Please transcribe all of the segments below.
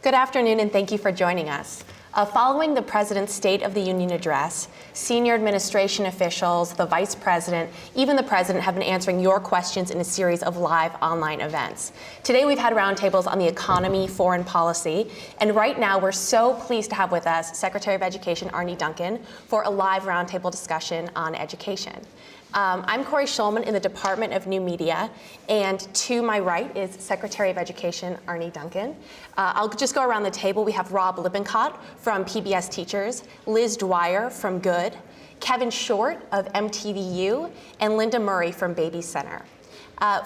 Good afternoon, and thank you for joining us. Following the President's State of the Union address, senior administration officials, the Vice President, even the President have been answering your questions in a series of live online events. Today we've had roundtables on the economy, foreign policy, and right now we're so pleased to have with us Secretary of Education Arne Duncan for a live roundtable discussion on education. I'm Corey Schulman in the Department of New Media, and to my right is Secretary of Education Arne Duncan. I'll just go around the table. We have Rob Lippincott from PBS Teachers, Liz Dwyer from Good, Kevin Short of MTVU, and Linda Murray from Baby Center.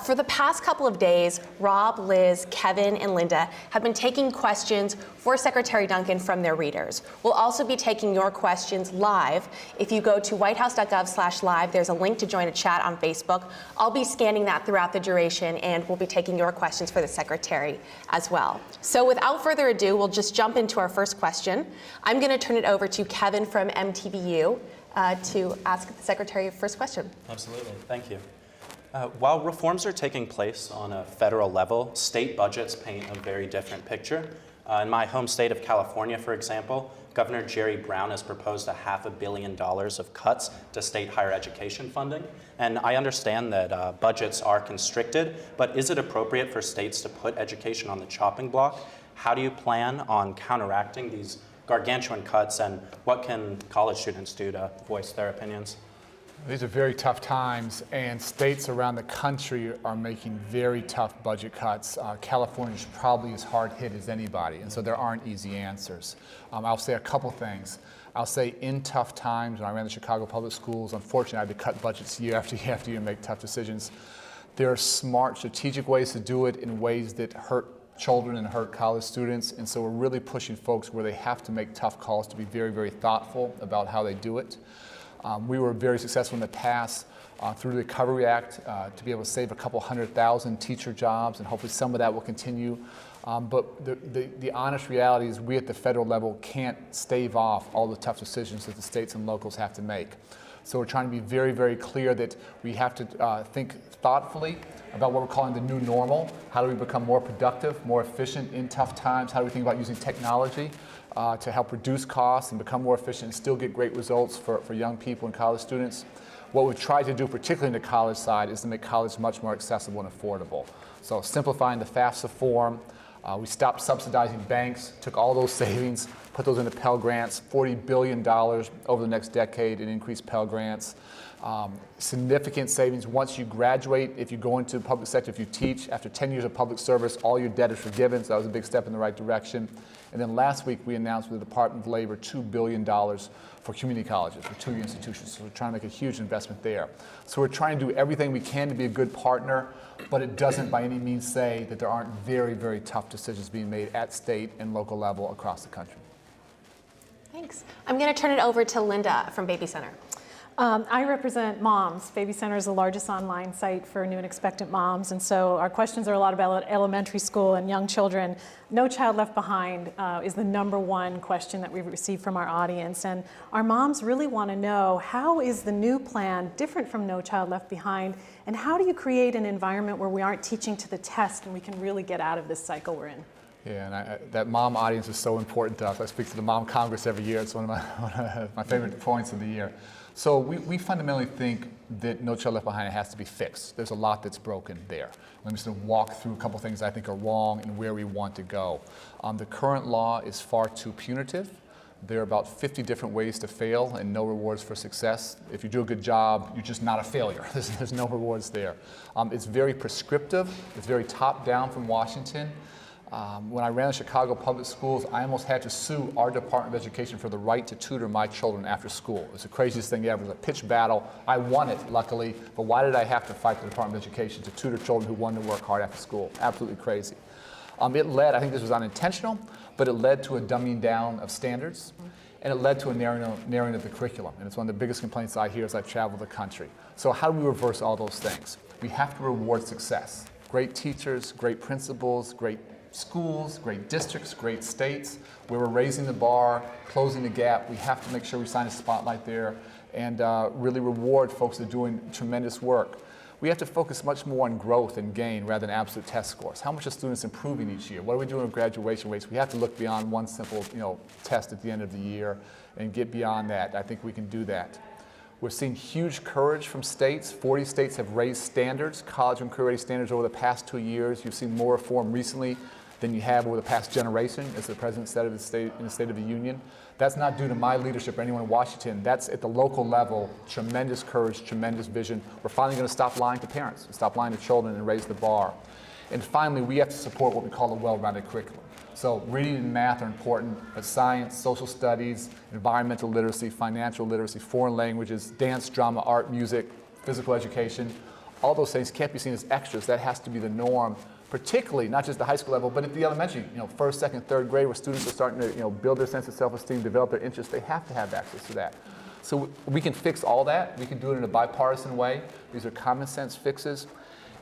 For the past couple of days, Rob, Liz, Kevin, and Linda have been taking questions for Secretary Duncan from their readers. We'll also be taking your questions live. If you go to whitehouse.gov/live, there's a link to join a chat on Facebook. I'll be scanning that throughout the duration, and we'll be taking your questions for the Secretary as well. So without further ado, we'll just jump into our first question. I'm going to turn it over to Kevin from MTVU to ask the Secretary your first question. Absolutely. Thank you. While reforms are taking place on a federal level, state budgets paint a very different picture. In my home state of California, for example, Governor Jerry Brown has proposed $500 million of cuts to state higher education funding. And I understand that budgets are constricted, but is it appropriate for states to put education on the chopping block? How do you plan on counteracting these gargantuan cuts, and what can college students do to voice their opinions? These are very tough times, and states around the country are making very tough budget cuts. California is probably as hard hit as anybody, and so there aren't easy answers. I'll say a couple things. I'll say in tough times, when I ran the Chicago public schools, unfortunately I had to cut budgets year after year after year and make tough decisions. There are smart, strategic ways to do it in ways that hurt children and hurt college students, and so we're really pushing folks where they have to make tough calls to be very, very thoughtful about how they do it. We were very successful in the past through the Recovery Act to be able to save a couple 100,000 teacher jobs, and hopefully some of that will continue. But the honest reality is we at the federal level can't stave off all the tough decisions that the states and locals have to make. So we're trying to be very, very clear that we have to think thoughtfully about what we're calling the new normal. How do we become more productive, more efficient in tough times? How do we think about using technology to help reduce costs and become more efficient and still get great results for young people and college students? What we've tried to do, particularly in the college side, is to make college much more accessible and affordable. So simplifying the FAFSA form. We stopped subsidizing banks, took all those savings, put those into Pell Grants, $40 billion over the next decade in increased Pell Grants. Significant savings once you graduate. If you go into the public sector, if you teach, after 10 years of public service, all your debt is forgiven, so that was a big step in the right direction. And then last week we announced with the Department of Labor $2 billion for community colleges, for 2 institutions, so we're trying to make a huge investment there. So we're trying to do everything we can to be a good partner, but it doesn't by any means say that there aren't very, very tough decisions being made at state and local level across the country. Thanks. I'm going to turn it over to Linda from Baby Center. I represent moms. Baby Center is the largest online site for new and expectant moms, and so our questions are a lot about elementary school and young children. No Child Left Behind is the #1 question that we've received from our audience, and our moms really want to know, how is the new plan different from No Child Left Behind, and how do you create an environment where we aren't teaching to the test and we can really get out of this cycle we're in? Yeah, and that mom audience is so important to us. I speak to the Mom Congress every year. It's one of my favorite points of the year. So we fundamentally think that No Child Left Behind has to be fixed. There's a lot that's broken there. Let me just walk through a couple things I think are wrong and where we want to go. The current law is far too punitive. There are about 50 different ways to fail and no rewards for success. If you do a good job, you're just not a failure. There's no rewards there. It's very prescriptive. It's very top-down from Washington. When I ran the Chicago public schools, I almost had to sue our Department of Education for the right to tutor my children after school. It was the craziest thing ever. It was a pitched battle. I won it, luckily, but why did I have to fight the Department of Education to tutor children who wanted to work hard after school? Absolutely crazy. It led, I think this was unintentional, but it led to a dumbing down of standards, and it led to a narrowing of the curriculum. And it's one of the biggest complaints I hear as I travel the country. So how do we reverse all those things? We have to reward success. Great teachers, great principals, great schools, great districts, great states, where we're raising the bar, closing the gap. We have to make sure we shine a spotlight there and really reward folks that are doing tremendous work. We have to focus much more on growth and gain rather than absolute test scores. How much are students improving each year? What are we doing with graduation rates? We have to look beyond one simple test at the end of the year and get beyond that. I think we can do that. We're seeing huge courage from states. 40 states have raised standards, college and career ready standards over the past 2 years. You've seen more reform recently than you have over the past generation, as the President said in the State of the Union. That's not due to my leadership or anyone in Washington. That's at the local level, tremendous courage, tremendous vision. We're finally going to stop lying to parents, stop lying to children, and raise the bar. And finally, we have to support what we call a well-rounded curriculum. So reading and math are important, but science, social studies, environmental literacy, financial literacy, foreign languages, dance, drama, art, music, physical education, all those things can't be seen as extras. That has to be the norm, particularly not just the high school level, but at the elementary, first, second, third grade, where students are starting to build their sense of self-esteem, develop their interests. They have to have access to that. So we can fix all that. We can do it in a bipartisan way. These are common sense fixes.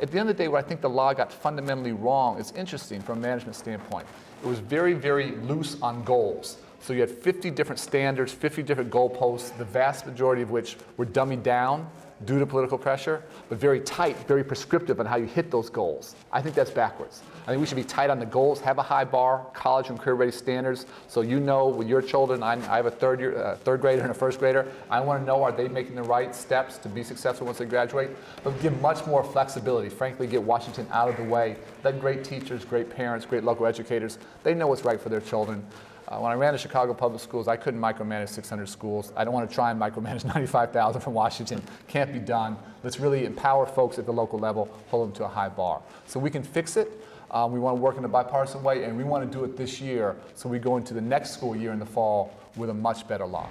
At the end of the day, what I think the law got fundamentally wrong is interesting from a management standpoint. It was very, very loose on goals. So you had 50 different standards, 50 different goalposts, the vast majority of which were dummied down due to political pressure, but very tight, very prescriptive on how you hit those goals. I think that's backwards. I think we should be tight on the goals, have a high bar, college and career-ready standards, so with your children, I have a third grader and a first grader, I want to know, are they making the right steps to be successful once they graduate? But give much more flexibility, frankly, get Washington out of the way. Let great teachers, great parents, great local educators, they know what's right for their children. When I ran the Chicago Public Schools, I couldn't micromanage 600 schools. I don't want to try and micromanage 95,000 from Washington. Can't be done. Let's really empower folks at the local level, hold them to a high bar. So we can fix it. We want to work in a bipartisan way, and we want to do it this year so we go into the next school year in the fall with a much better law.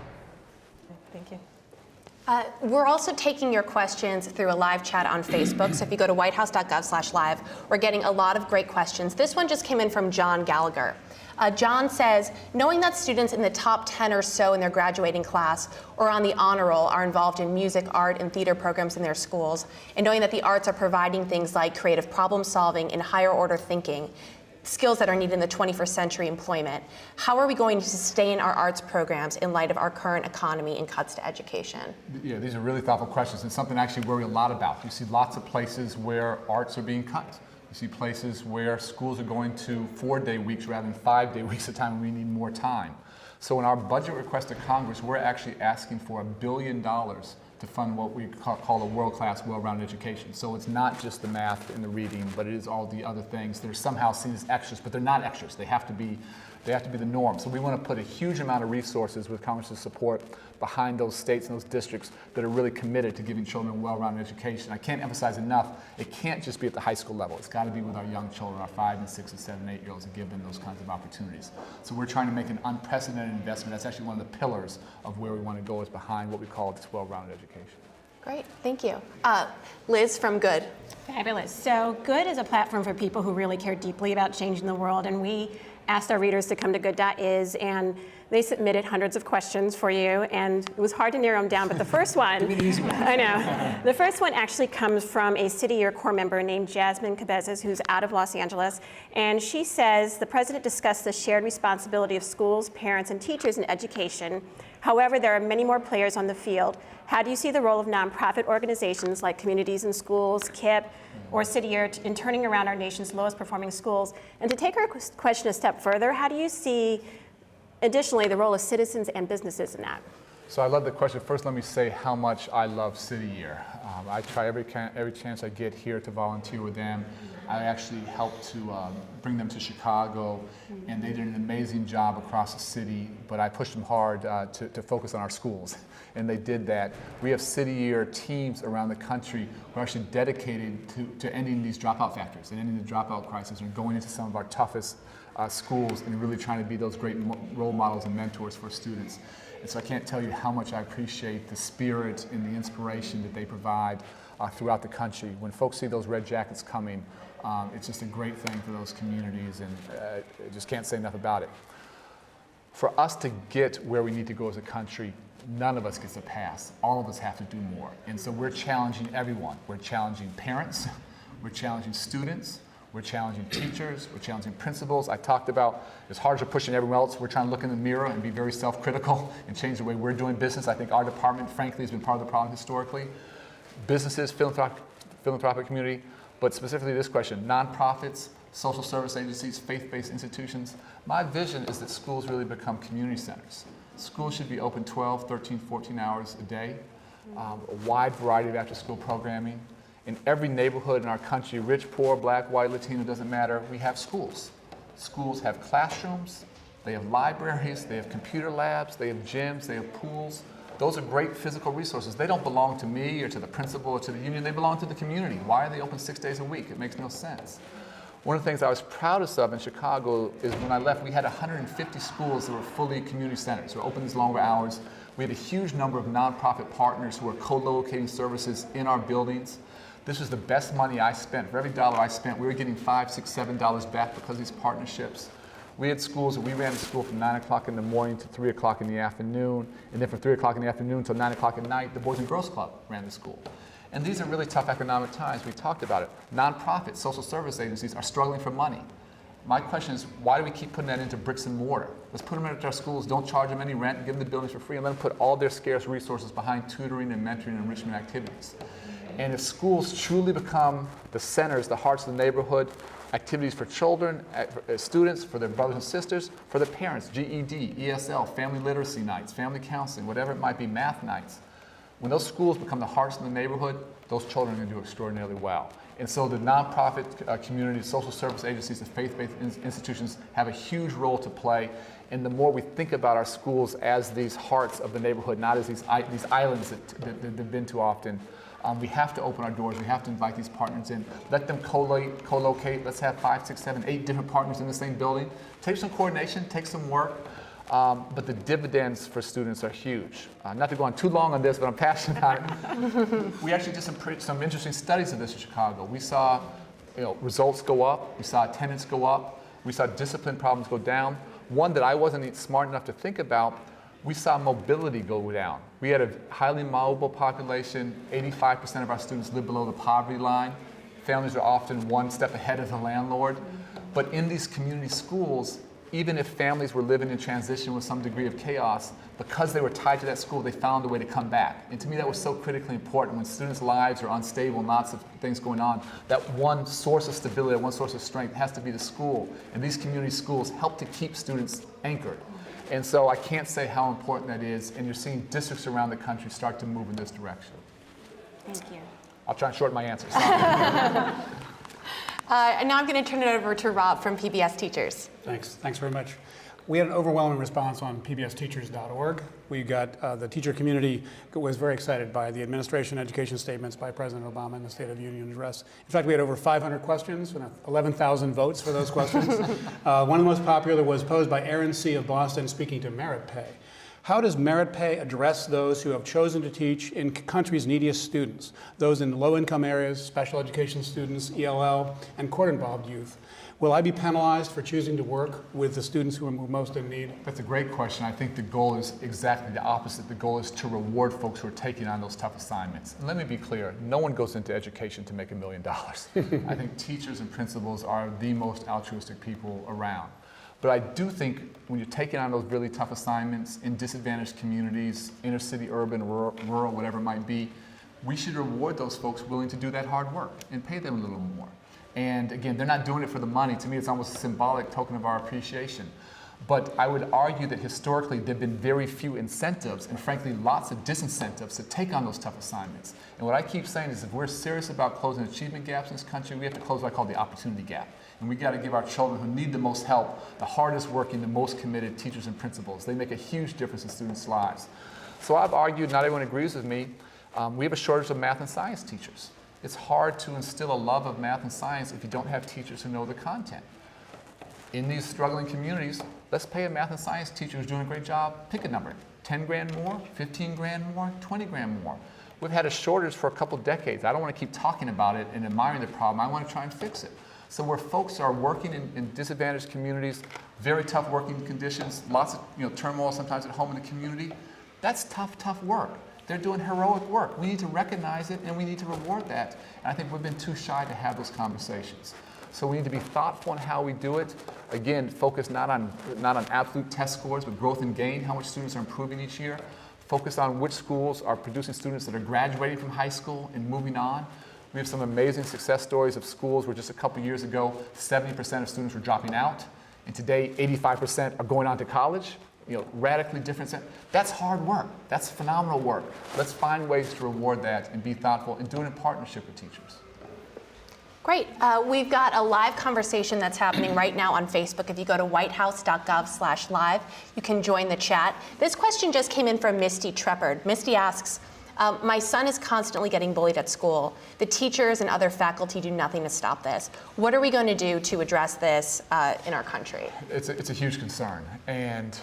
Thank you. We're also taking your questions through a live chat on Facebook. So if you go to whitehouse.gov/live, we're getting a lot of great questions. This one just came in from John Gallagher. John says, knowing that students in the top 10 or so in their graduating class or on the honor roll are involved in music, art, and theater programs in their schools, and knowing that the arts are providing things like creative problem solving and higher order thinking, skills that are needed in the 21st century employment, how are we going to sustain our arts programs in light of our current economy and cuts to education? Yeah, these are really thoughtful questions, and something I actually worry a lot about. You see lots of places where arts are being cut. You see places where schools are going to 4-day weeks rather than 5-day weeks at a time when we need more time. So in our budget request to Congress, we're actually asking for $1 billion to fund what we call a world-class, well-rounded education. So it's not just the math and the reading, but it is all the other things that are somehow seen as extras, but they're not extras. They have to be the norm. So we want to put a huge amount of resources with Congress's support behind those states and those districts that are really committed to giving children a well-rounded education. I can't emphasize enough, it can't just be at the high school level. It's got to be with our young children, our 5 and 6 and 7 and 8-year-olds, and give them those kinds of opportunities. So we're trying to make an unprecedented investment. That's actually one of the pillars of where we want to go, is behind what we call this well-rounded education. Great, thank you. Liz from Good. Fabulous. So Good is a platform for people who really care deeply about changing the world, and we asked our readers to come to good.is, and they submitted hundreds of questions for you, and it was hard to narrow them down, but the first one, I know, the first one actually comes from a City Year Corps member named Jasmine Cabezas, who's out of Los Angeles, and she says, the president discussed the shared responsibility of schools, parents, and teachers in education. However, there are many more players on the field. How do you see the role of nonprofit organizations like Communities in Schools, KIP, or City Year in turning around our nation's lowest performing schools? And to take our question a step further, how do you see, additionally, the role of citizens and businesses in that? So I love the question. First, let me say how much I love City Year. I try every chance I get here to volunteer with them. I actually helped to bring them to Chicago, and they did an amazing job across the city, but I pushed them hard to focus on our schools, and they did that. We have City Year teams around the country who are actually dedicated to ending these dropout factors and ending the dropout crisis, and going into some of our toughest schools and really trying to be those great role models and mentors for students. And so I can't tell you how much I appreciate the spirit and the inspiration that they provide throughout the country. When folks see those red jackets coming, it's just a great thing for those communities, and I just can't say enough about it. For us to get where we need to go as a country, none of us gets a pass. All of us have to do more. And so we're challenging everyone. We're challenging parents, we're challenging students, we're challenging teachers, we're challenging principals. I talked about, as hard as we're pushing everyone else, we're trying to look in the mirror and be very self-critical and change the way we're doing business. I think our department, frankly, has been part of the problem historically. Businesses, philanthropic community, but specifically this question, nonprofits, social service agencies, faith-based institutions. My vision is that schools really become community centers. Schools should be open 12, 13, 14 hours a day, a wide variety of after-school programming. In every neighborhood in our country, rich, poor, black, white, Latino, doesn't matter, we have schools. Schools have classrooms, they have libraries, they have computer labs, they have gyms, they have pools. Those are great physical resources. They don't belong to me or to the principal or to the union, they belong to the community. Why are they open 6 days a week? It makes no sense. One of the things I was proudest of in Chicago is when I left, we had 150 schools that were fully community centers, who were open these longer hours. We had a huge number of nonprofit partners who were co-locating services in our buildings. This was the best money I spent. For every dollar I spent, we were getting $5, $6, $7 back because of these partnerships. We had schools that we ran to school from 9 o'clock in the morning to 3 o'clock in the afternoon, and then from 3 o'clock in the afternoon until 9 o'clock at night, the Boys and Girls Club ran the school. And these are really tough economic times. We talked about it. Nonprofits, social service agencies are struggling for money. My question is, why do we keep putting that into bricks and mortar? Let's put them into our schools, don't charge them any rent, give them the buildings for free, and let them put all their scarce resources behind tutoring and mentoring and enrichment activities. And if schools truly become the centers, the hearts of the neighborhood, activities for children, students, for their brothers and sisters, for their parents, GED, ESL, family literacy nights, family counseling, whatever it might be, math nights. When those schools become the hearts of the neighborhood, those children are going to do extraordinarily well. And so the nonprofit community, social service agencies, the faith-based institutions have a huge role to play. And the more we think about our schools as these hearts of the neighborhood, not as these islands that they've been too often, we have to open our doors. We have to invite these partners in. Let them co-locate. Let's have 5, 6, 7, 8 different partners in the same building. Take some coordination, take some work. But the dividends for students are huge. Not to go on too long on this, but I'm passionate about it. We actually did some interesting studies of this in Chicago. We saw results go up. We saw attendance go up. We saw discipline problems go down. One that I wasn't smart enough to think about, we saw mobility go down. We had a highly mobile population. 85% of our students live below the poverty line. Families are often one step ahead of the landlord. But in these community schools, even if families were living in transition with some degree of chaos, because they were tied to that school, they found a way to come back. And to me, that was so critically important. When students' lives are unstable, lots of things going on, that one source of stability, one source of strength has to be the school. And these community schools help to keep students anchored. And so I can't say how important that is, and you're seeing districts around the country start to move in this direction. Thank you. I'll try and shorten my answers. And now I'm going to turn it over to Rob from PBS Teachers. Thanks very much. We had an overwhelming response on pbsteachers.org. We got the teacher community was very excited by the administration education statements by President Obama in the State of the Union address. In fact, we had over 500 questions and 11,000 votes for those questions. One of the most popular was posed by Aaron C. of Boston, speaking to merit pay. How does merit pay address those who have chosen to teach in country's neediest students, those in low-income areas, special education students, ELL, and court-involved youth? Will I be penalized for choosing to work with the students who are most in need? That's a great question. I think the goal is exactly the opposite. The goal is to reward folks who are taking on those tough assignments. And let me be clear, no one goes into education to make $1 million. I think teachers and principals are the most altruistic people around. But I do think when you're taking on those really tough assignments in disadvantaged communities, inner city, urban, rural, whatever it might be, we should reward those folks willing to do that hard work and pay them a little more. And again, they're not doing it for the money. To me, it's almost a symbolic token of our appreciation. But I would argue that historically there have been very few incentives and frankly lots of disincentives to take on those tough assignments. And what I keep saying is if we're serious about closing achievement gaps in this country, we have to close what I call the opportunity gap. And we got to give our children who need the most help, the hardest working, the most committed teachers and principals. They make a huge difference in students' lives. So I've argued, not everyone agrees with me, we have a shortage of math and science teachers. It's hard to instill a love of math and science if you don't have teachers who know the content. In these struggling communities, let's pay a math and science teacher who's doing a great job. Pick a number, 10 grand more, 15 grand more, 20 grand more. We've had a shortage for a couple decades. I don't want to keep talking about it and admiring the problem. I want to try and fix it. So where folks are working in disadvantaged communities, very tough working conditions, lots of turmoil sometimes at home in the community, that's tough work. They're doing heroic work. We need to recognize it and we need to reward that. And I think we've been too shy to have those conversations. So we need to be thoughtful in how we do it. Again, focus not on absolute test scores, but growth and gain, how much students are improving each year. Focus on which schools are producing students that are graduating from high school and moving on. We have some amazing success stories of schools where just a couple years ago, 70% of students were dropping out, and today 85% are going on to college. Radically different. That's hard work. That's phenomenal work. Let's find ways to reward that and be thoughtful and do it in partnership with teachers. Great. We've got a live conversation that's happening right now on Facebook. If you go to whitehouse.gov/live, you can join the chat. This question just came in from Misty Treppard. Misty asks, my son is constantly getting bullied at school. The teachers and other faculty do nothing to stop this. What are we going to do to address this in our country? It's a huge concern. And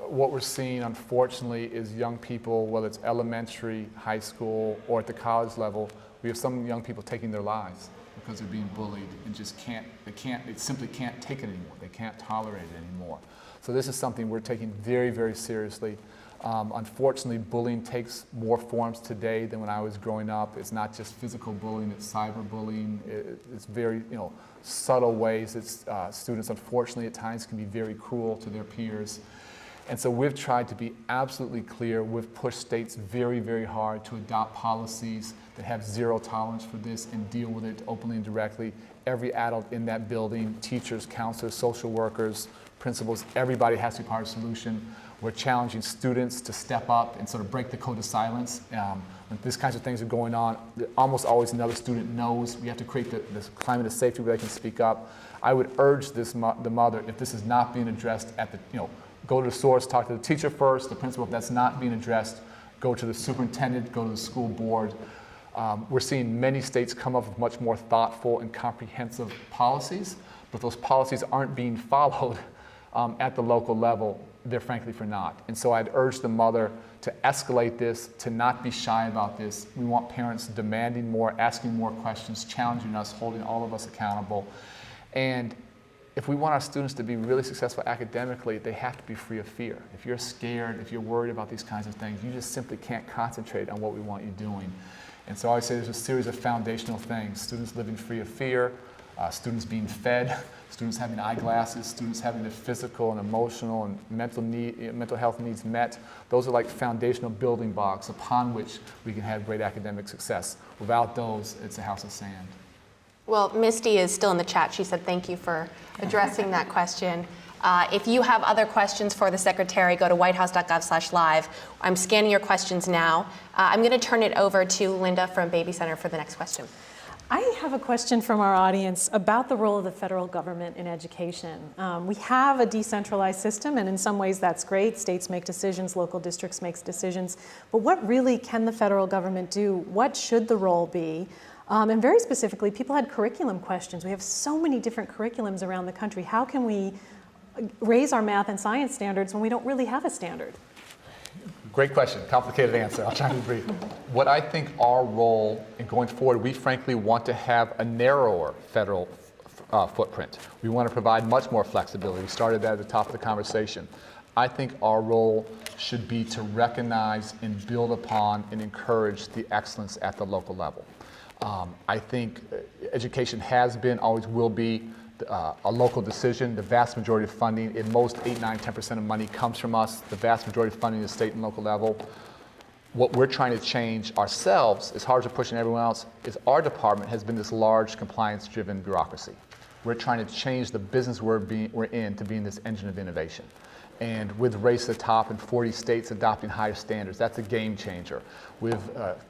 what we're seeing, unfortunately, is young people, whether it's elementary, high school, or at the college level, we have some young people taking their lives because they're being bullied and just they simply can't take it anymore. They can't tolerate it anymore. So this is something we're taking very, very seriously. Unfortunately, bullying takes more forms today than when I was growing up. It's not just physical bullying, it's cyberbullying. It's very, subtle ways. Students, unfortunately, at times can be very cruel to their peers. And so we've tried to be absolutely clear. We've pushed states very, very hard to adopt policies that have zero tolerance for this and deal with it openly and directly. Every adult in that building, teachers, counselors, social workers, principals, everybody has to be part of the solution. We're challenging students to step up and sort of break the code of silence. When these kinds of things are going on, almost always another student knows. We have to create this climate of safety where they can speak up. I would urge the mother, if this is not being addressed at the, go to the source, talk to the teacher first, the principal. If that's not being addressed, go to the superintendent, go to the school board. We're seeing many states come up with much more thoughtful and comprehensive policies, but those policies aren't being followed at the local level. They're frankly for not. And so I'd urge the mother to escalate this, to not be shy about this. We want parents demanding more, asking more questions, challenging us, holding all of us accountable. And if we want our students to be really successful academically, they have to be free of fear. If you're scared, if you're worried about these kinds of things, you just simply can't concentrate on what we want you doing. And so I would say there's a series of foundational things: students living free of fear, students being fed, students having eyeglasses, students having their physical and emotional and mental health needs met. Those are like foundational building blocks upon which we can have great academic success. Without those, it's a house of sand. Well, Misty is still in the chat. She said thank you for addressing that question. If you have other questions for the Secretary, go to whitehouse.gov/live. I'm scanning your questions now. I'm going to turn it over to Linda from Baby Center for the next question. I have a question from our audience about the role of the federal government in education. We have a decentralized system, and in some ways that's great. States make decisions, local districts make decisions. But what really can the federal government do? What should the role be? And very specifically, people had curriculum questions. We have so many different curriculums around the country. How can we raise our math and science standards when we don't really have a standard? Great question, complicated answer. I'll try to be brief. What I think our role in going forward, we frankly want to have a narrower federal footprint. We want to provide much more flexibility. We started that at the top of the conversation. I think our role should be to recognize and build upon and encourage the excellence at the local level. I think education has been, always will be, a local decision. The vast majority of funding, in most 8, 9, 10% of money comes from us. The vast majority of funding is state and local level. What we're trying to change ourselves, as hard as we're pushing everyone else, is our department has been this large compliance-driven bureaucracy. We're trying to change the business we're in to being this engine of innovation. And with Race to the Top in 40 states adopting higher standards, that's a game changer. With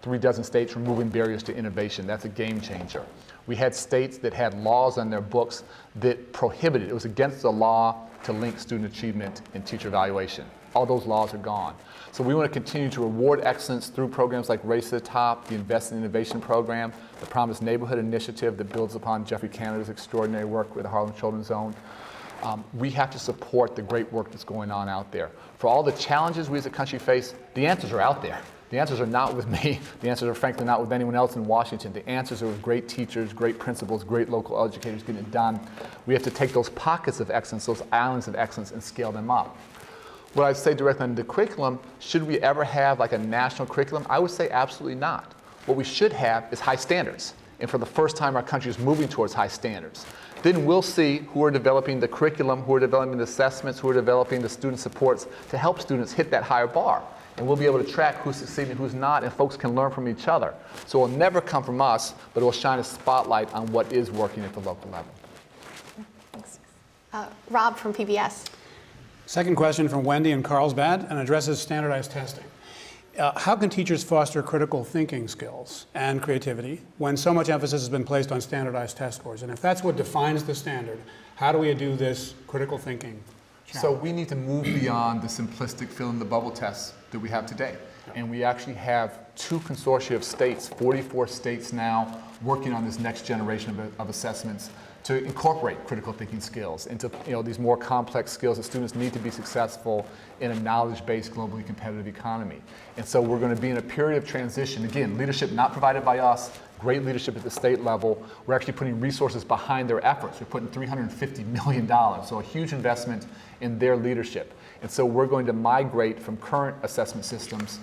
36 states removing barriers to innovation, that's a game changer. We had states that had laws on their books that prohibited, it was against the law to link student achievement in teacher evaluation. All those laws are gone. So we want to continue to reward excellence through programs like Race to the Top, the Invest in Innovation program, the Promise Neighborhood initiative that builds upon Jeffrey Canada's extraordinary work with the Harlem Children's Zone. We have to support the great work that's going on out there. For all the challenges we as a country face, the answers are out there. The answers are not with me. The answers are frankly not with anyone else in Washington. The answers are with great teachers, great principals, great local educators getting it done. We have to take those pockets of excellence, those islands of excellence, and scale them up. What I'd say directly on the curriculum, should we ever have like a national curriculum? I would say absolutely not. What we should have is high standards. And for the first time, our country is moving towards high standards. Then we'll see who are developing the curriculum, who are developing the assessments, who are developing the student supports to help students hit that higher bar. And we'll be able to track who's succeeding and who's not, and folks can learn from each other. So it will never come from us, but it will shine a spotlight on what is working at the local level. Rob from PBS. Second question from Wendy in Carlsbad and addresses standardized testing. How can teachers foster critical thinking skills and creativity when so much emphasis has been placed on standardized test scores? And if that's what defines the standard, how do we do this critical thinking challenge? So we need to move beyond the simplistic fill-in-the-bubble tests that we have today. And we actually have 2 consortia of states, 44 states now, working on this next generation of assessments to incorporate critical thinking skills into these more complex skills that students need to be successful in a knowledge-based, globally competitive economy. And so we're going to be in a period of transition. Again, leadership not provided by us, great leadership at the state level. We're actually putting resources behind their efforts. We're putting $350 million, so a huge investment in their leadership. And so we're going to migrate from current assessment systems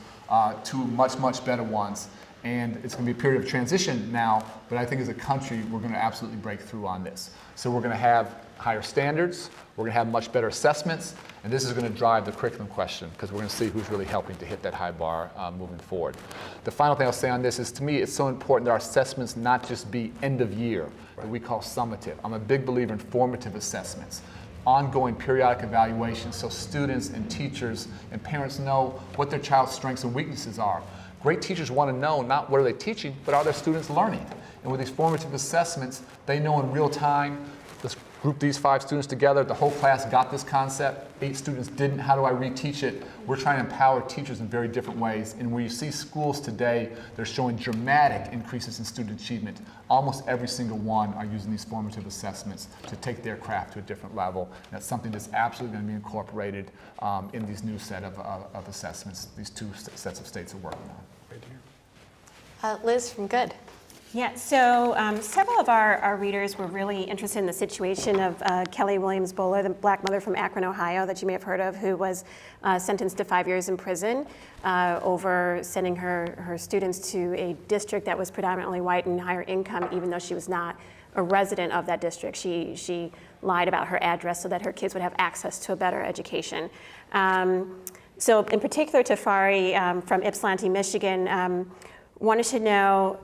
to much, much better ones. And it's going to be a period of transition now, but I think as a country, we're going to absolutely break through on this. So we're going to have higher standards, we're going to have much better assessments, and this is going to drive the curriculum question, because we're going to see who's really helping to hit that high bar moving forward. The final thing I'll say on this is, to me, it's so important that our assessments not just be end of year, that we call summative. I'm a big believer in formative assessments. Ongoing periodic evaluations so students and teachers and parents know what their child's strengths and weaknesses are. Great teachers want to know not what are they teaching, but are their students learning? And with these formative assessments, they know in real time, let's group these 5 students together, the whole class got this concept, 8 students didn't, how do I reteach it? We're trying to empower teachers in very different ways. And where you see schools today, they're showing dramatic increases in student achievement. Almost every single one are using these formative assessments to take their craft to a different level. And that's something that's absolutely going to be incorporated in these new set of assessments these 2 sets of states are working on. Liz from Good. Yeah, so several of our readers were really interested in the situation of Kelly Williams Bowler, the black mother from Akron, Ohio, that you may have heard of, who was sentenced to 5 years in prison over sending her students to a district that was predominantly white and higher income, even though she was not a resident of that district. She lied about her address so that her kids would have access to a better education. So in particular, Tafari from Ypsilanti, Michigan, wanted to know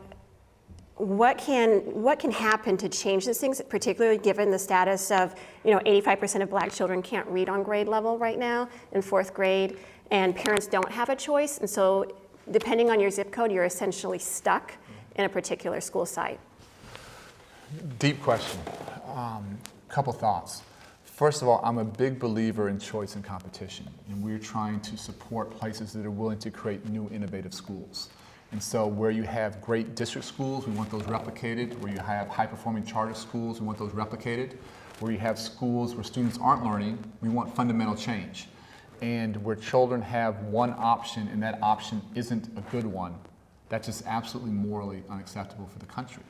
what can happen to change these things, particularly given the status of 85% of black children can't read on grade level right now in 4th grade, and parents don't have a choice, and so depending on your zip code, you're essentially stuck in a particular school site. Deep question. Couple thoughts. First of all, I'm a big believer in choice and competition, and we're trying to support places that are willing to create new innovative schools. And so where you have great district schools, we want those replicated. Where you have high-performing charter schools, we want those replicated. Where you have schools where students aren't learning, we want fundamental change. And where children have one option and that option isn't a good one, that's just absolutely morally unacceptable for the country.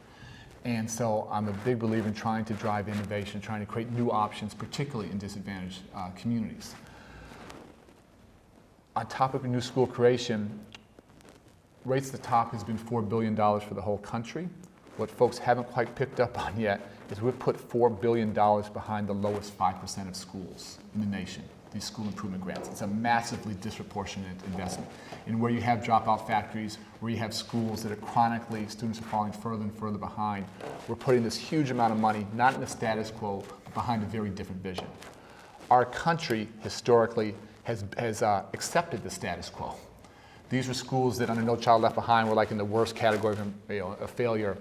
And so I'm a big believer in trying to drive innovation, trying to create new options, particularly in disadvantaged communities. On topic of new school creation, Race to the Top has been $4 billion for the whole country. What folks haven't quite picked up on yet is we've put $4 billion behind the lowest 5% of schools in the nation, these school improvement grants. It's a massively disproportionate investment. And where you have dropout factories, where you have schools that are chronically, students are falling further and further behind, we're putting this huge amount of money, not in the status quo, but behind a very different vision. Our country, historically, has accepted the status quo. These were schools that under No Child Left Behind were like in the worst category of a failure.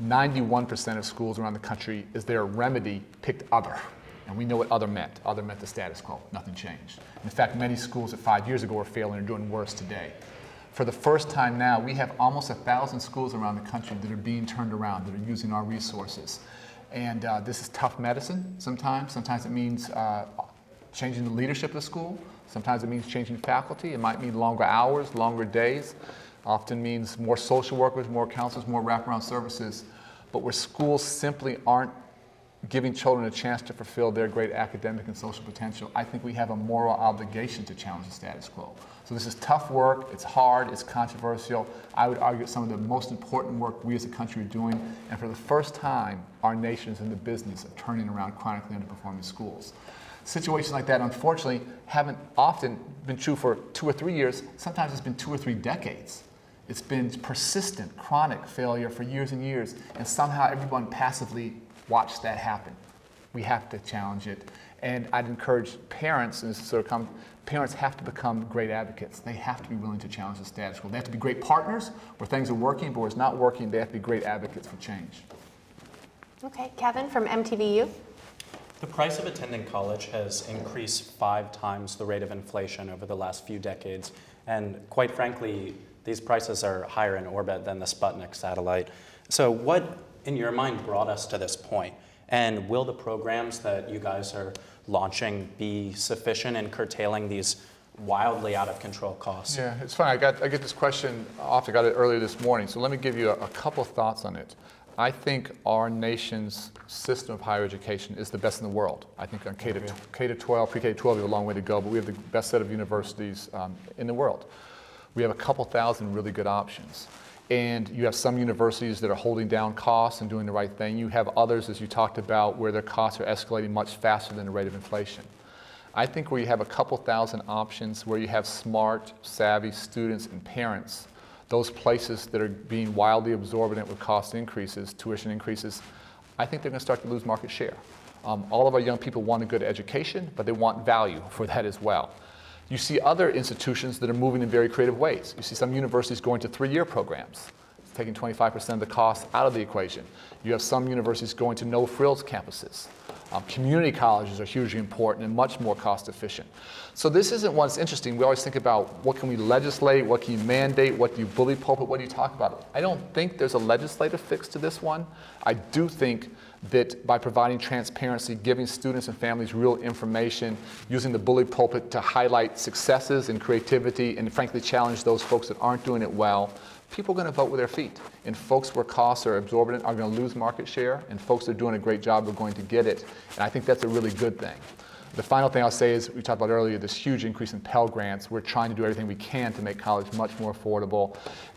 91% of schools around the country, is their remedy, picked other. And we know what other meant. Other meant the status quo. Nothing changed. In fact, many schools that 5 years ago were failing are doing worse today. For the first time now, we have almost 1,000 schools around the country that are being turned around, that are using our resources. And this is tough medicine sometimes. Sometimes it means changing the leadership of the school. Sometimes it means changing faculty. It might mean longer hours, longer days. Often means more social workers, more counselors, more wraparound services. But where schools simply aren't giving children a chance to fulfill their great academic and social potential, I think we have a moral obligation to challenge the status quo. So this is tough work, it's hard, it's controversial. I would argue it's some of the most important work we as a country are doing, and for the first time, our nation is in the business of turning around chronically underperforming schools. Situations like that, unfortunately, haven't often been true for 2 or 3 years. Sometimes it's been 2 or 3 decades. It's been persistent, chronic failure for years and years, and somehow everyone passively watched that happen. We have to challenge it. And I'd encourage parents, and this is sort of parents have to become great advocates. They have to be willing to challenge the status quo. They have to be great partners where things are working, but where it's not working, they have to be great advocates for change. Okay, Kevin from MTVU. The price of attending college has increased 5 times the rate of inflation over the last few decades. And quite frankly, these prices are higher in orbit than the Sputnik satellite. So what, in your mind, brought us to this point? And will the programs that you guys are launching be sufficient in curtailing these wildly out of control costs? Yeah, it's funny. I get this question often. I got it earlier this morning. So let me give you a couple of thoughts on it. I think our nation's system of higher education is the best in the world. I think on K to 12, pre-K to 12, we have a long way to go, but we have the best set of universities in the world. We have a couple thousand really good options. And you have some universities that are holding down costs and doing the right thing. You have others, as you talked about, where their costs are escalating much faster than the rate of inflation. I think where you have a couple thousand options, where you have smart, savvy students and parents, those places that are being wildly absorbent with cost increases, tuition increases, I think they're going to start to lose market share. All of our young people want a good education, but they want value for that as well. You see other institutions that are moving in very creative ways. You see some universities going to 3-year programs, taking 25% of the cost out of the equation. You have some universities going to no-frills campuses. Community colleges are hugely important and much more cost efficient. So this isn't one that's interesting. We always think about what can we legislate, what can you mandate, what do you bully pulpit, what do you talk about? I don't think there's a legislative fix to this one. I do think that by providing transparency, giving students and families real information, using the bully pulpit to highlight successes and creativity and frankly challenge those folks that aren't doing it well, people are going to vote with their feet. And folks where costs are exorbitant are going to lose market share, and folks that are doing a great job are going to get it. And I think that's a really good thing. The final thing I'll say is, we talked about earlier, this huge increase in Pell Grants. We're trying to do everything we can to make college much more affordable.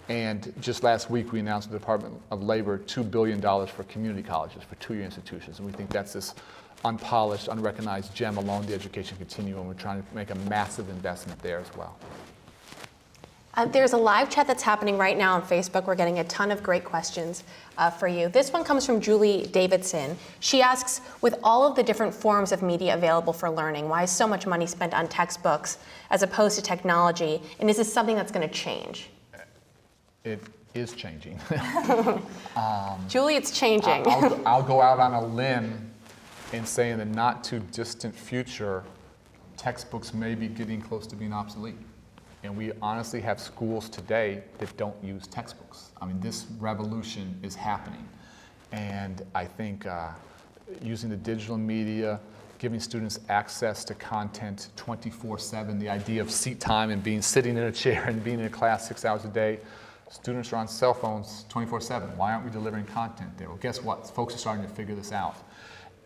And just last week, we announced the Department of Labor $2 billion for community colleges, for 2-year institutions. And we think that's this unpolished, unrecognized gem along the education continuum. We're trying to make a massive investment there as well. There's a live chat that's happening right now on Facebook. We're getting a ton of great questions for you. This one comes from Julie Davidson. She asks, with all of the different forms of media available for learning, why is so much money spent on textbooks as opposed to technology? And is this something that's going to change? It is changing. Julie, it's changing. I'll go out on a limb and say in the not too distant future, textbooks may be getting close to being obsolete. And we honestly have schools today that don't use textbooks. I mean, this revolution is happening. And I think using the digital media, giving students access to content 24/7, the idea of seat time and sitting in a chair and being in a class 6 hours a day, students are on cell phones 24/7. Why aren't we delivering content there? Well, guess what? Folks are starting to figure this out.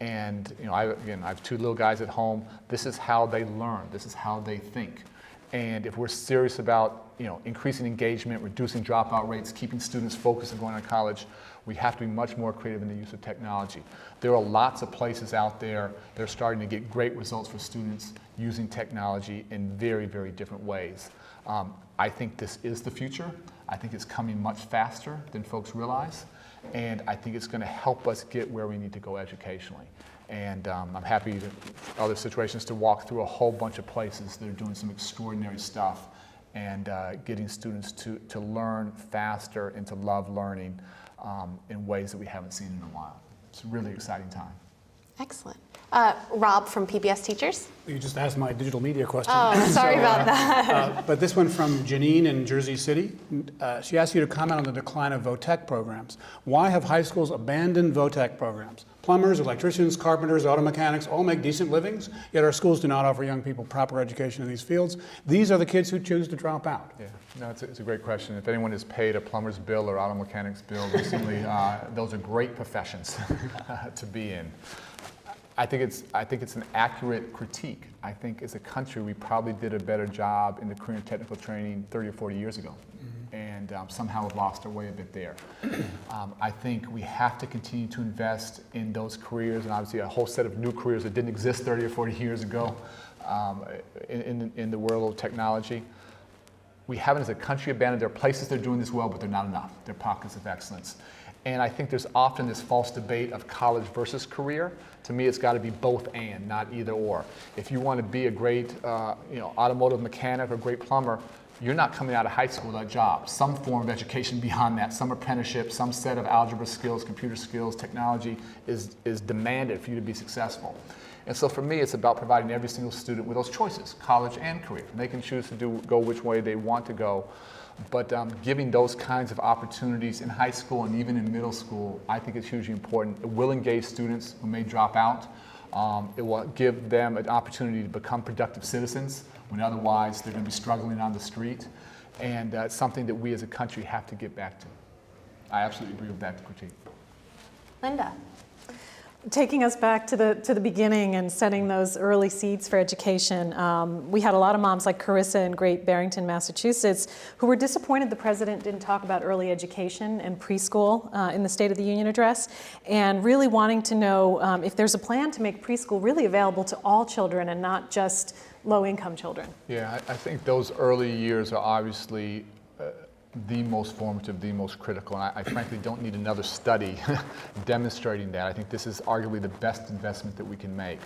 And I have 2 little guys at home. This is how they learn. This is how they think. And if we're serious about increasing engagement, reducing dropout rates, keeping students focused and going to college, we have to be much more creative in the use of technology. There are lots of places out there that are starting to get great results for students using technology in very, very different ways. I think this is the future. I think it's coming much faster than folks realize. And I think it's going to help us get where we need to go educationally. And I'm happy in other situations to walk through a whole bunch of places that are doing some extraordinary stuff and getting students to learn faster and to love learning in ways that we haven't seen in a while. It's a really exciting time. Excellent. Rob from PBS Teachers. You just asked my digital media question. Oh, sorry about that. But this one from Janine in Jersey City. She asked you to comment on the decline of VOTEC programs. Why have high schools abandoned VOTEC programs? Plumbers, electricians, carpenters, auto mechanics all make decent livings, yet our schools do not offer young people proper education in these fields. These are the kids who choose to drop out. Yeah, no, it's a great question. If anyone has paid a plumber's bill or auto mechanic's bill recently, those are great professions to be in. I think it's an accurate critique. I think as a country we probably did a better job in the career and technical training 30 or 40 years ago. Mm-hmm. and somehow have lost our way a bit there. I think we have to continue to invest in those careers, and obviously a whole set of new careers that didn't exist 30 or 40 years ago in the world of technology. We haven't as a country abandoned. There are places they're doing this well, but they're not enough. They're pockets of excellence. And I think there's often this false debate of college versus career. To me, it's got to be both and, not either or. If you want to be a great automotive mechanic or great plumber, you're not coming out of high school with a job. Some form of education beyond that, some apprenticeship, some set of algebra skills, computer skills, technology is demanded for you to be successful. And so for me, it's about providing every single student with those choices, college and career. They can choose to go which way they want to go. But giving those kinds of opportunities in high school and even in middle school, I think it's hugely important. It will engage students who may drop out. It will give them an opportunity to become productive citizens when otherwise they're going to be struggling on the street. And it's something that we as a country have to get back to. I absolutely agree with that critique. Linda. Taking us back to the beginning and setting those early seeds for education, we had a lot of moms like Carissa in Great Barrington, Massachusetts, who were disappointed the president didn't talk about early education and preschool in the State of the Union address, and really wanting to know if there's a plan to make preschool really available to all children and not just low-income children. Yeah, I think those early years are obviously the most formative, the most critical, and I frankly don't need another study demonstrating that. I think this is arguably the best investment that we can make.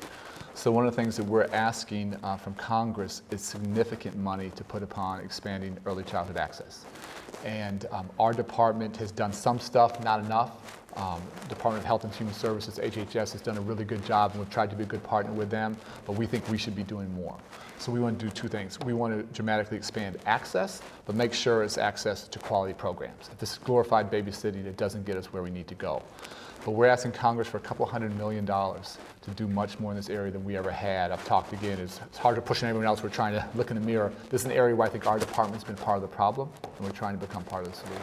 So one of the things that we're asking from Congress is significant money to put upon expanding early childhood access. And our department has done some stuff, not enough. Department of Health and Human Services, HHS, has done a really good job, and we've tried to be a good partner with them, but we think we should be doing more. So we want to do two things. We want to dramatically expand access, but make sure it's access to quality programs. If this is glorified babysitting, it doesn't get us where we need to go. But we're asking Congress for a couple $100 million to do much more in this area than we ever had. I've talked again, it's hard to push on everyone else. We're trying to look in the mirror. This is an area where I think our department's been part of the problem, and we're trying to become part of the solution.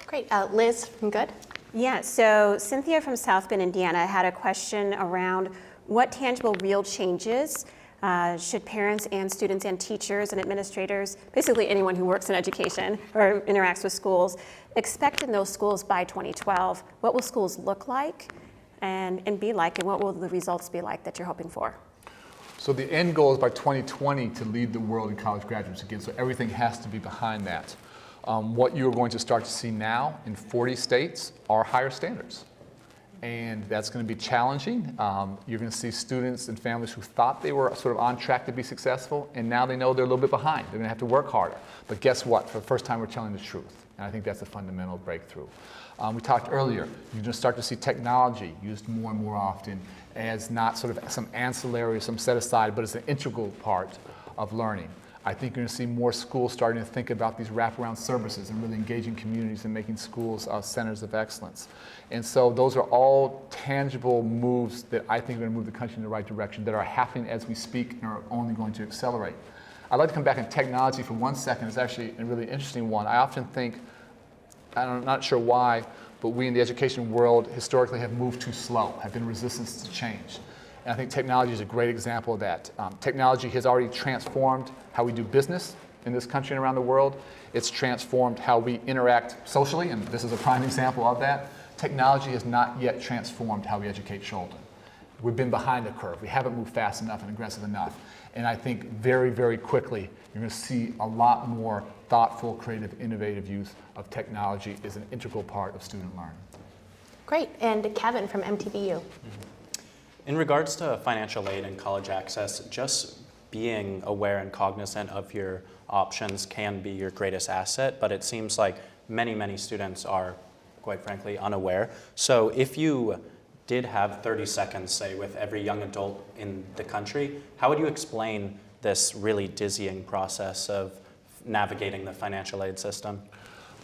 Great. Liz from Good. Yeah, so Cynthia from South Bend, Indiana had a question around what tangible real changes should parents and students and teachers and administrators, basically anyone who works in education or interacts with schools, expect in those schools by 2012? What will schools look like and be like, and what will the results be like that you're hoping for? So the end goal is by 2020 to lead the world in college graduates again, so everything has to be behind that. What you're going to start to see now in 40 states are higher standards. And that's going to be challenging. You're going to see students and families who thought they were sort of on track to be successful, and now they know they're a little bit behind. They're going to have to work harder. But guess what? For the first time, we're telling the truth. And I think that's a fundamental breakthrough. We talked earlier, you're going to start to see technology used more and more often as not sort of some ancillary, some set aside, but as an integral part of learning. I think you're going to see more schools starting to think about these wraparound services and really engaging communities and making schools centers of excellence. And so those are all tangible moves that I think are going to move the country in the right direction, that are happening as we speak and are only going to accelerate. I'd like to come back on technology for 1 second. It's actually a really interesting one. I often think, I'm not sure why, but we in the education world historically have moved too slow, have been resistant to change. And I think technology is a great example of that. Technology has already transformed how we do business in this country and around the world. It's transformed how we interact socially, and this is a prime example of that. Technology has not yet transformed how we educate children. We've been behind the curve. We haven't moved fast enough and aggressive enough. And I think very, very quickly, you're going to see a lot more thoughtful, creative, innovative use of technology as an integral part of student learning. Great. And Kevin from MTVU. In regards to financial aid and college access, just being aware and cognizant of your options can be your greatest asset, but it seems like many students are, quite frankly, unaware. So if you did have 30 seconds, say, with every young adult in the country, how would you explain this really dizzying process of navigating the financial aid system?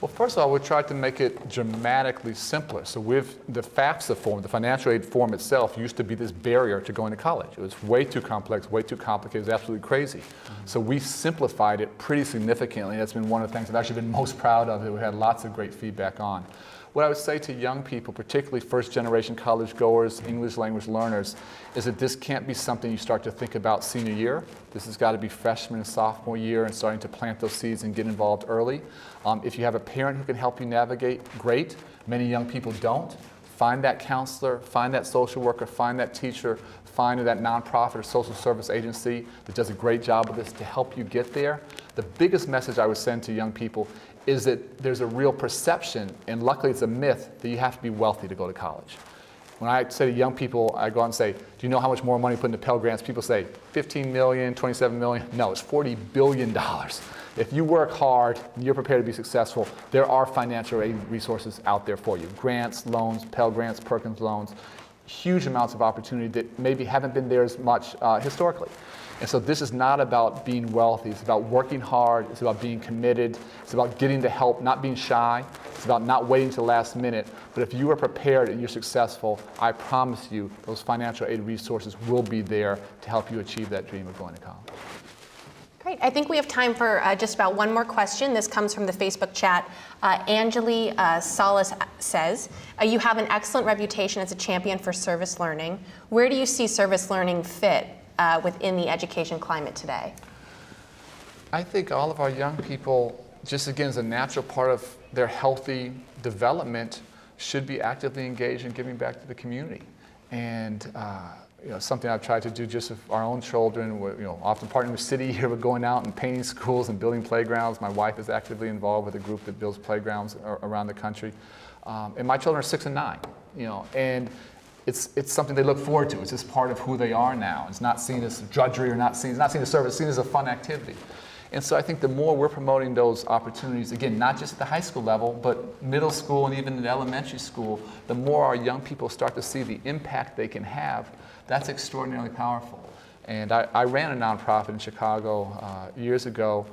Well, first of all, we tried to make it dramatically simpler. So with the FAFSA form, the financial aid form itself used to be this barrier to going to college. It was way too complex, way too complicated, it was absolutely crazy. So we simplified it pretty significantly. That's been one of the things I've actually been most proud of that we had lots of great feedback on. What I would say to young people, particularly first-generation college goers, English language learners, is that this can't be something you start to think about senior year. This has got to be freshman and sophomore year and starting to plant those seeds and get involved early. If you have a parent who can help you navigate, great. Many young people don't. Find that counselor, find that social worker, find that teacher, find that nonprofit or social service agency that does a great job of this to help you get there. The biggest message I would send to young people is that there's a real perception, and luckily it's a myth, that you have to be wealthy to go to college. When I say to young people, I go out and say, do you know how much more money put into Pell Grants? People say, 15 million, 27 million. No, it's $40 billion. If you work hard and you're prepared to be successful, there are financial aid resources out there for you. Grants, loans, Pell Grants, Perkins loans, huge amounts of opportunity that maybe haven't been there as much historically. And so this is not about being wealthy. It's about working hard. It's about being committed. It's about getting the help, not being shy. It's about not waiting to the last minute. But if you are prepared and you're successful, I promise you those financial aid resources will be there to help you achieve that dream of going to college. Great. I think we have time for just about one more question. This comes from the Facebook chat. Angeli Solis says, you have an excellent reputation as a champion for service learning. Where do you see service learning fit within the education climate today? I think all of our young people, just again as a natural part of their healthy development, should be actively engaged in giving back to the community. And something I've tried to do just with our own children, often partnering with City here, with going out and painting schools and building playgrounds. My wife is actively involved with a group that builds playgrounds around the country. And my children are 6 and 9, and it's something they look forward to. It's just part of who they are now. It's not seen as drudgery or it's not seen as service, it's seen as a fun activity. And so I think the more we're promoting those opportunities, again, not just at the high school level, but middle school and even in elementary school, the more our young people start to see the impact they can have, that's extraordinarily powerful. And I ran a nonprofit in Chicago years ago,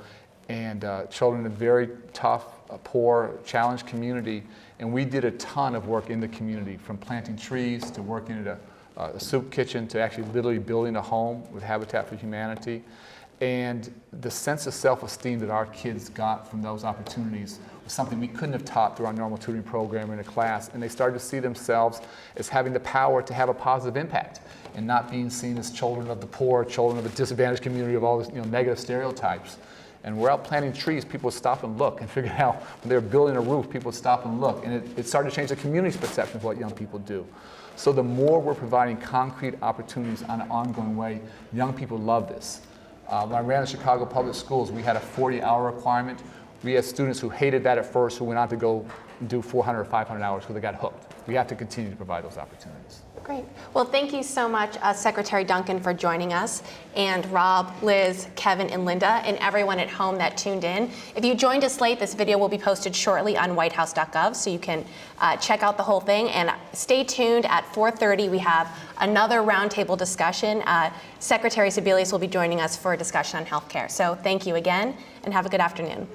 and children in a very tough, poor, challenged community, and we did a ton of work in the community, from planting trees to working at a soup kitchen to actually literally building a home with Habitat for Humanity. And the sense of self-esteem that our kids got from those opportunities was something we couldn't have taught through our normal tutoring program or in a class. And they started to see themselves as having the power to have a positive impact and not being seen as children of the poor, children of a disadvantaged community of all these negative stereotypes. And we're out planting trees, people would stop and look and figure out when they were building a roof, people would stop and look. And it started to change the community's perception of what young people do. So the more we're providing concrete opportunities on an ongoing way, young people love this. When I ran the Chicago Public Schools, we had a 40-hour requirement. We had students who hated that at first, who went on to go do 400 or 500 hours because they got hooked. We have to continue to provide those opportunities. Great. Well, thank you so much, Secretary Duncan, for joining us, and Rob, Liz, Kevin, and Linda, and everyone at home that tuned in. If you joined us late, this video will be posted shortly on whitehouse.gov, so you can check out the whole thing. And stay tuned. At 4:30, we have another roundtable discussion. Secretary Sebelius will be joining us for a discussion on healthcare. So thank you again, and have a good afternoon.